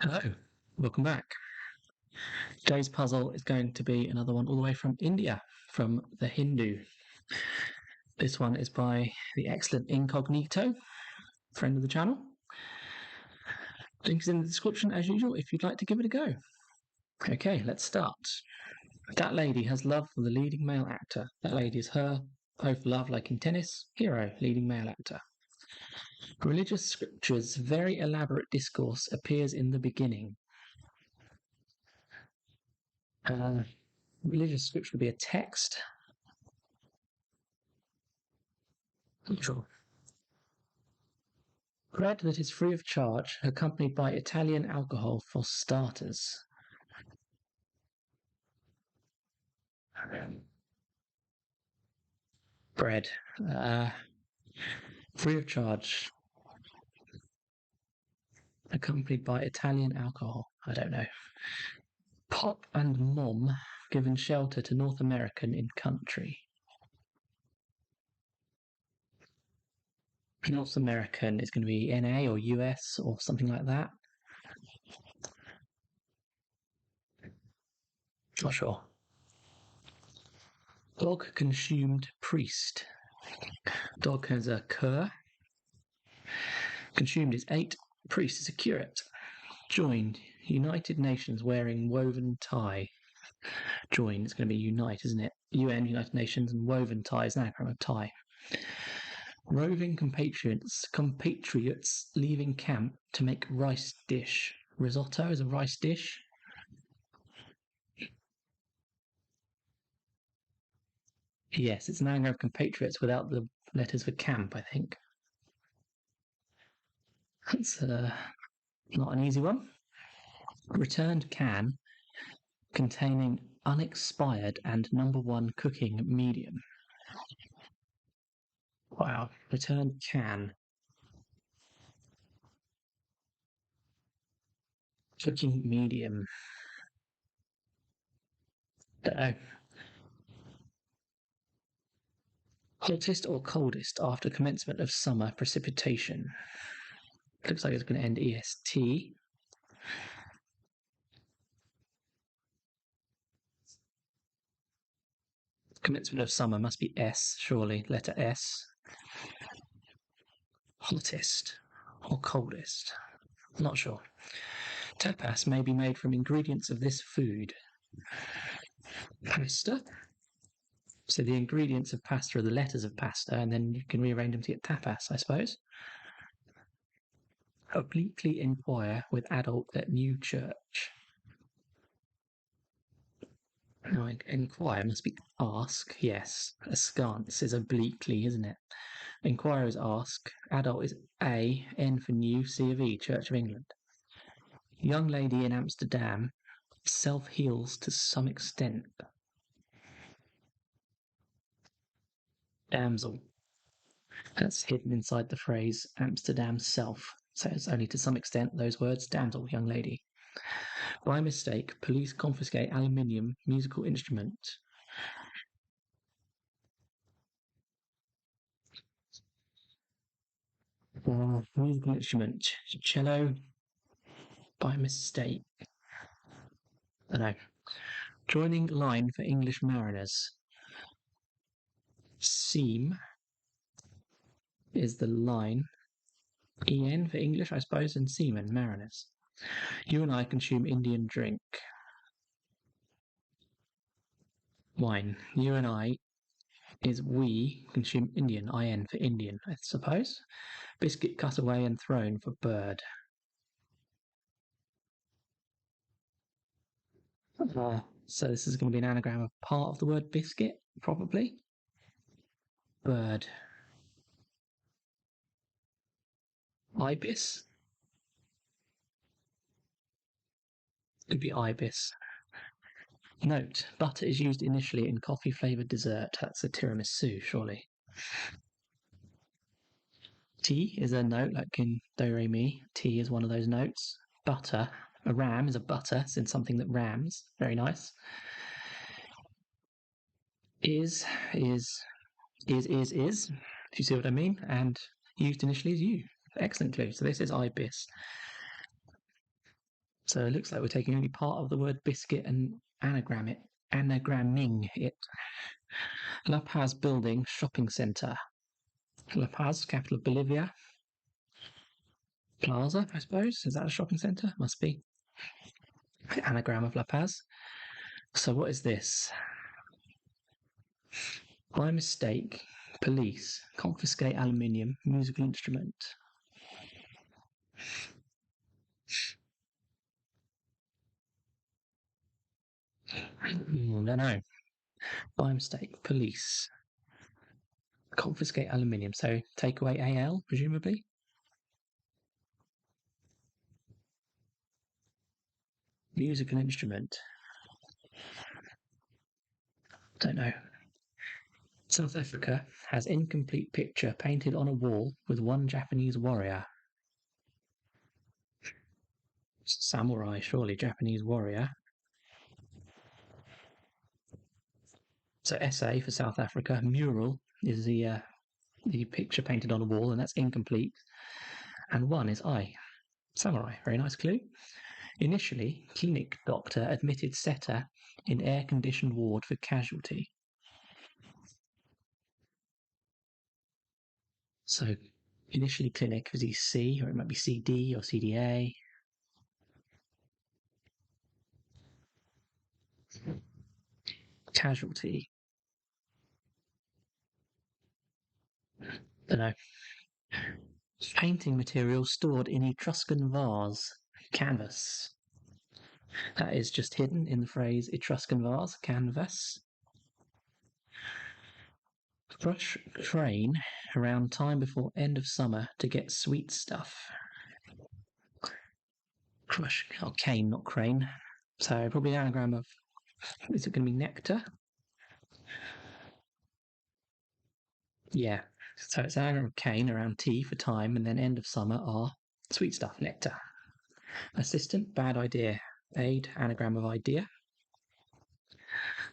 Hello, welcome back. Today's puzzle is going to be another one all the way from India, from the Hindu. This one is by the excellent Incognito, friend of the channel. Link is in the description as usual if you'd like to give it a go. Okay, let's start. That lady has love for the leading male actor. That lady is her, both love like in tennis, hero, leading male actor. Religious scriptures, very elaborate discourse appears in the beginning. Religious scripture would be a text. Sure. Bread that is free of charge, accompanied by Italian alcohol for starters. Bread. Free of charge, accompanied by Italian alcohol. I don't know. Pop and Mom given shelter to North American in country. North American is going to be NA or US or something like that. Not sure. Dog consumed priest. Dog has a cur. Consumed is 8. Priest is a curate. Joined. United Nations wearing woven tie. Join. It's going to be unite, isn't it? UN, United Nations, and woven tie is an anagram of tie. Roving compatriots leaving camp to make rice dish. Risotto is a rice dish. Yes, it's an anagram of compatriots without the letters for camp, I think. That's not an easy one. Returned can containing unexpired and #1 cooking medium. Wow, returned can. Cooking medium. Don't know. Hottest or coldest after commencement of summer precipitation. Looks like it's going to end EST. Commencement of summer must be S, surely. Letter S. Hottest or coldest. Not sure. Tapas may be made from ingredients of this food. Pasta. So the ingredients of pasta are the letters of pasta, and then you can rearrange them to get tapas, I suppose. Obliquely inquire with adult at new church. No, inquire must be ask, yes. Askance is obliquely, isn't it? Inquire is ask. Adult is A, N for new, C of E, Church of England. Young lady in Amsterdam self-heals to some extent. Damsel. That's hidden inside the phrase Amsterdam self. So it's only to some extent those words, damsel, young lady. By mistake, police confiscate aluminium musical instrument. Musical instrument, cello. By mistake. I don't know. Joining line for English mariners. Seam is the line. EN for English, I suppose, and seamen, mariners. You and I consume Indian drink. Wine. You and I is we consume Indian, IN for Indian, I suppose. Biscuit cut away and thrown for bird. So this is going to be an anagram of part of the word biscuit, probably. Bird. Ibis. Could be ibis. Note, butter is used initially in coffee-flavoured dessert. That's a tiramisu, surely. T is a note, like in do, re, mi. T is one of those notes. Butter. A ram is a butter, it's in something that rams. Very nice. Is. If you see what I mean. And used initially is you. Excellent clue. So this is ibis. So it looks like we're taking only part of the word biscuit and anagramming it. La Paz Building Shopping Centre. La Paz, capital of Bolivia. Plaza, I suppose. Is that a shopping centre? Must be. Anagram of La Paz. So what is this? By mistake, police confiscate aluminium musical instrument. I don't know. By mistake, police confiscate aluminium. So take away AL, presumably. Musical instrument. Don't know. South Africa has incomplete picture painted on a wall with one Japanese warrior. Samurai, surely, Japanese warrior. So SA for South Africa. Mural is the picture painted on a wall, and that's incomplete. And one is I. Samurai, very nice clue. Initially, clinic doctor admitted setter in air-conditioned ward for casualty. So initially clinic, was he C, or it might be CD or CDA. Casualty. Don't know. Painting material stored in Etruscan vase. Canvas. That is just hidden in the phrase Etruscan vase, canvas. Crush train around time before end of summer to get sweet stuff. Crush, oh, cane, not crane. So probably an anagram of, is it going to be nectar? Yeah. So it's an anagram of cane around T for time, and then end of summer are sweet stuff, nectar. Assistant, bad idea. Aid, anagram of idea.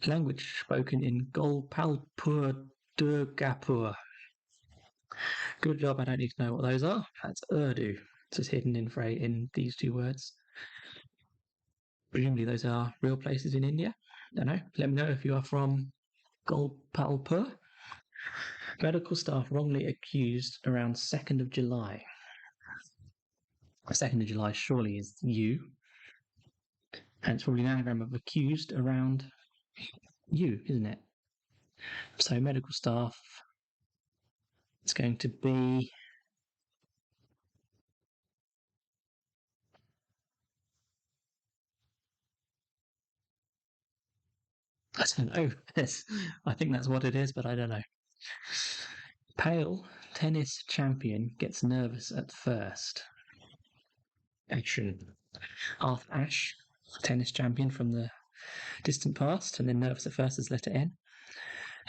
Language spoken in Golpalpur Durgapur. Good job, I don't need to know what those are. That's Urdu. It's just hidden in these two words. Presumably those are real places in India. Don't know. Let me know if you are from Golpalpur. Medical staff wrongly accused around 2nd of July. 2nd of July surely is you. And it's probably an anagram of accused around you, isn't it? So medical staff, it's going to be I don't know. I think that's what it is, but I don't know. Pale tennis champion gets nervous at first. Action. Arthur Ashe, tennis champion from the distant past, and then nervous at first is letter N.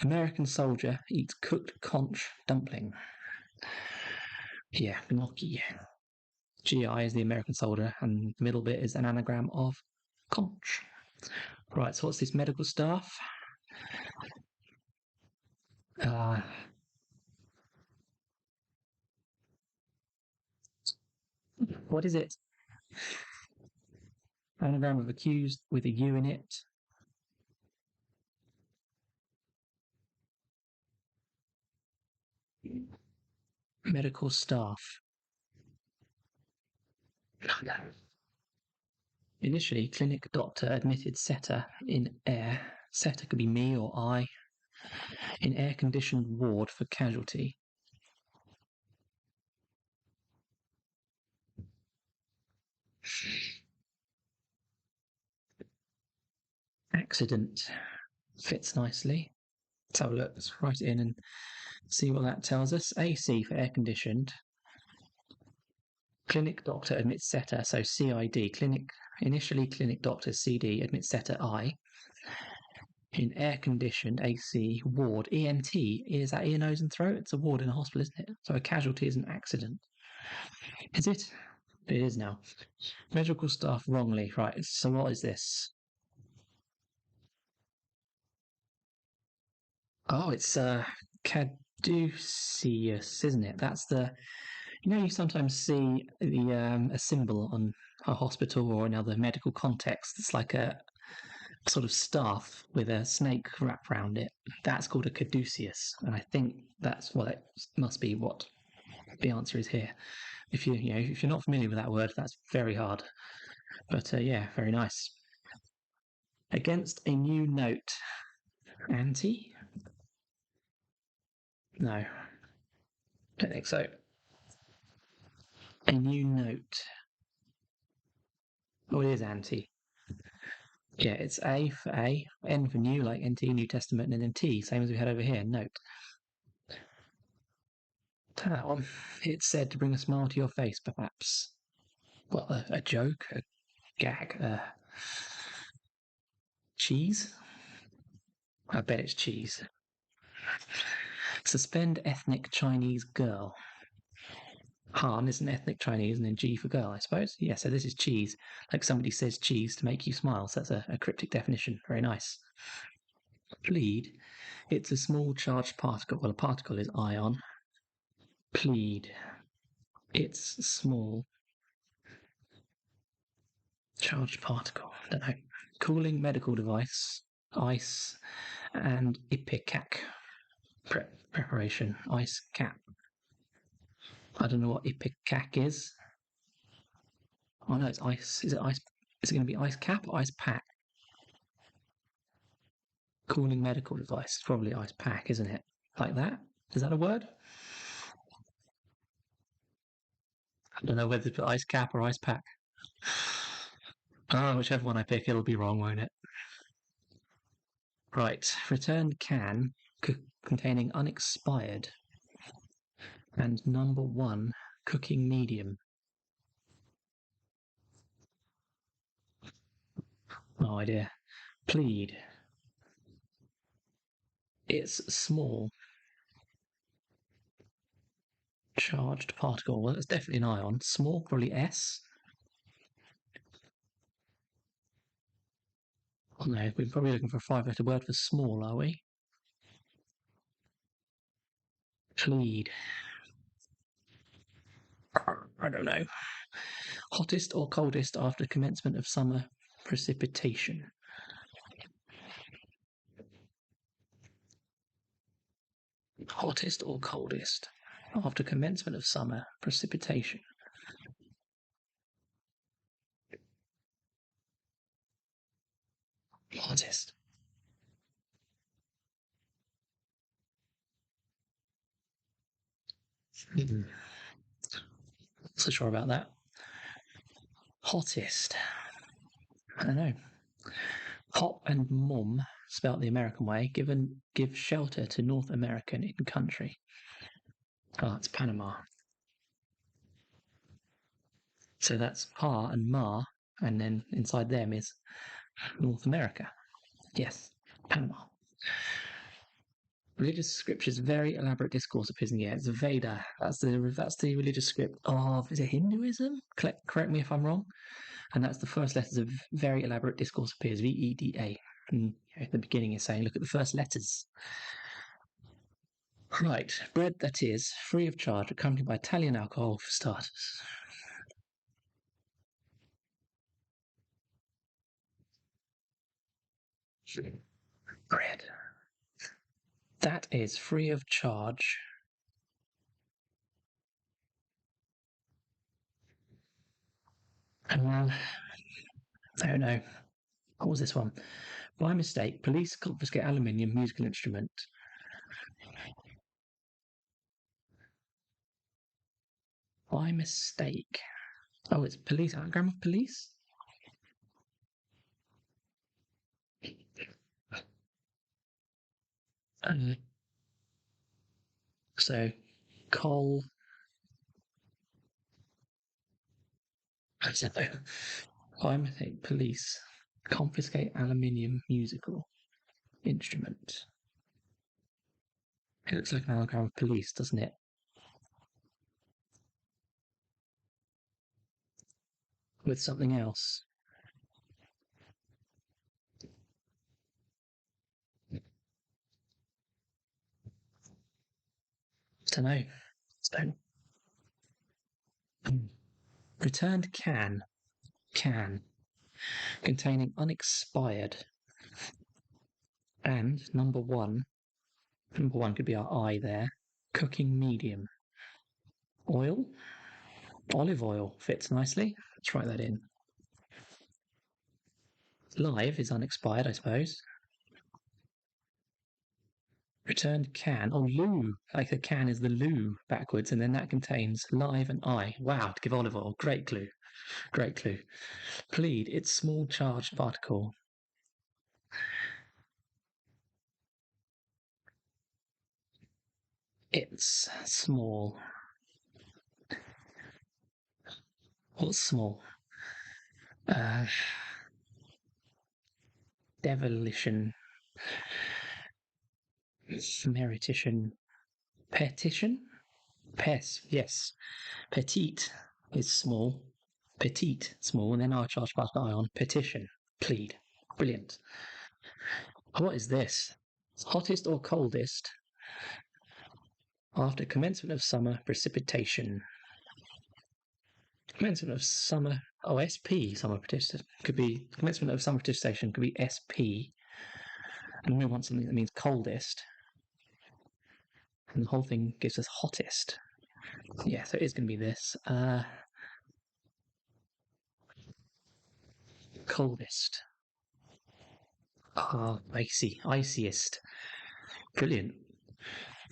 American soldier eats cooked conch dumpling. Yeah, gnocchi. GI is the American soldier, and the middle bit is an anagram of conch. Right, so what's this medical staff? What is it? Anagram of accused with a U in it. Medical staff. Initially, clinic doctor admitted setter in air. Setter could be me or I. In air-conditioned ward for casualty. Accident fits nicely. Let's have a look. Let's write it in and see what that tells us. AC for air-conditioned. Clinic doctor admits setter, so CID. Initially clinic doctor CD admits setter I. In air-conditioned AC ward, ENT, is that ear, nose and throat? It's a ward in a hospital, isn't it? So a casualty is an accident. Is it? It is now. Medical staff wrongly. Right, so what is this? Oh, it's Caduceus, isn't it? That's the You sometimes see a symbol on a hospital or another medical context. It's like a sort of staff with a snake wrapped around it. That's called a caduceus, and I think that's what it must be. What the answer is here. If you're not familiar with that word, that's very hard. But yeah, very nice. Against a new note, anti? No, don't think so. A new note. Oh, it is anti. Yeah, it's A for A, N for new, like NT, New Testament, and then T, same as we had over here, note. That one. It's said to bring a smile to your face, perhaps. Well, a joke, a gag, cheese? I bet it's cheese. Suspend ethnic Chinese girl. Han is an ethnic Chinese, and then G for girl, I suppose. Yeah, so this is cheese. Like somebody says cheese to make you smile. So that's a cryptic definition. Very nice. Plead. It's a small charged particle. Well, a particle is ion. Plead. It's small charged particle. Don't know. Cooling medical device. Ice and ipecac. Preparation. Ice cap. I don't know what ipecac is. Oh no, it's ice. Is it ice? Is it going to be ice cap or ice pack? Cooling medical device. It's probably ice pack, isn't it? Like that? Is that a word? I don't know whether to put ice cap or ice pack. Oh, whichever one I pick, it'll be wrong, won't it? Right. Return can containing unexpired and number one cooking medium. No idea. Plead. It's small charged particle. Well, it's definitely an ion. Small, probably S. Oh, no, we're probably looking for a five-letter word for small, are we? Plead. I don't know. Hottest or coldest after commencement of summer precipitation. Hottest or coldest after commencement of summer precipitation. Hottest. Not so sure about that. Hottest. I don't know. Pop and mum, spelt the American way, give shelter to North American in country. Oh, it's Panama. So that's Pa and Ma, and then inside them is North America. Yes, Panama. Religious scriptures, very elaborate discourse appears in the air. It's Veda. That's the religious script of, is it Hinduism? Correct me if I'm wrong. And that's the first letters of very elaborate discourse appears. Veda. And at the beginning is saying, look at the first letters. Right, bread that is free of charge, accompanied by Italian alcohol for starters. Bread. That is free of charge. I don't know. What was this one? By mistake, police confiscate aluminium musical instrument. By mistake. Oh, it's police. Anagram of police? Uh, so, coal. I don't know. By mistake, police confiscate aluminium musical instrument. It looks like an anagram of police, doesn't it? With something else. I don't know. Stone. Returned can. Can. Containing unexpired. And number one. Number one could be our I there. Cooking medium. Oil. Olive oil fits nicely. Let's write that in. Live is unexpired, I suppose. Returned can. Oh, loo. Like the can is the loo backwards, and then that contains live and I. Wow, to give olive oil. Great clue. Great clue. Plead. It's small charged particle. It's small. What's small? Devilition. Meritition. Petition? Pes, yes. Petite is small. Petite, small, and then I charge past I on petition. Plead. Brilliant. What is this? Hottest or coldest? After commencement of summer precipitation. Commencement of summer. Oh, SP, summer precipitation. Could be commencement of summer precipitation, could be SP. And we want something that means coldest. And the whole thing gives us hottest. Yeah, so it is going to be this. Coldest. Ah, icy. Iciest. Brilliant.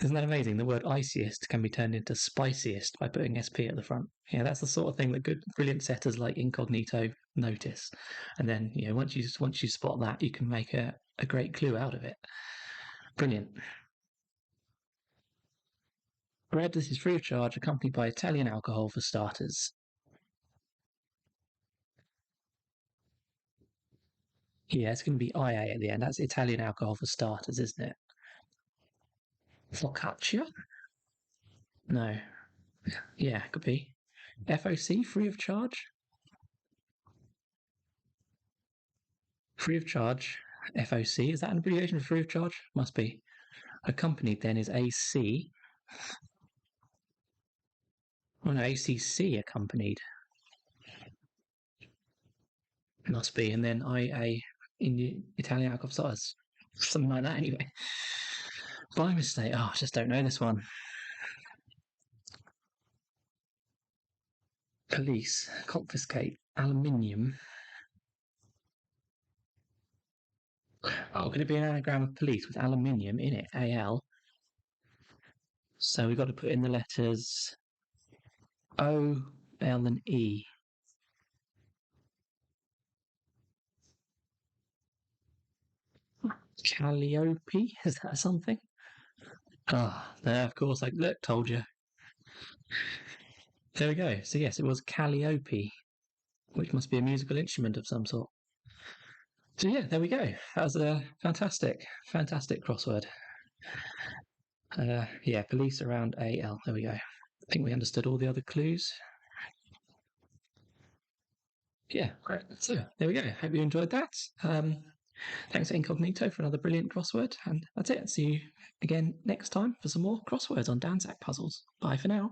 Isn't that amazing? The word iciest can be turned into spiciest by putting SP at the front. Yeah, that's the sort of thing that good, brilliant setters like Incognito notice. And then, once you spot that, you can make a great clue out of it. Brilliant. Bread, this is free of charge, accompanied by Italian alcohol for starters. Yeah, it's going to be IA at the end. That's Italian alcohol for starters, isn't it? Focaccia? No. Yeah, could be. FOC, free of charge? Free of charge. FOC, is that an abbreviation for free of charge? Must be. Accompanied then is AC. Oh no, ACC accompanied. Must be. And then IA in the Italian alcohol starters. Something like that anyway. By mistake. Oh, I just don't know this one. Police confiscate aluminium. Oh, could it be an anagram of police with aluminium in it? AL. So we've got to put in the letters O, L, and E. Calliope? Is that something? Ah, there, of course. Look, told you. There we go. So yes, it was Calliope, which must be a musical instrument of some sort. So yeah, there we go. That was a fantastic crossword. Yeah, police around AL. There we go. I think we understood all the other clues. Yeah, great. So there we go. Hope you enjoyed that. Thanks to Incognito for another brilliant crossword. And that's it. See you again next time for some more crosswords on Danzak puzzles. Bye for now.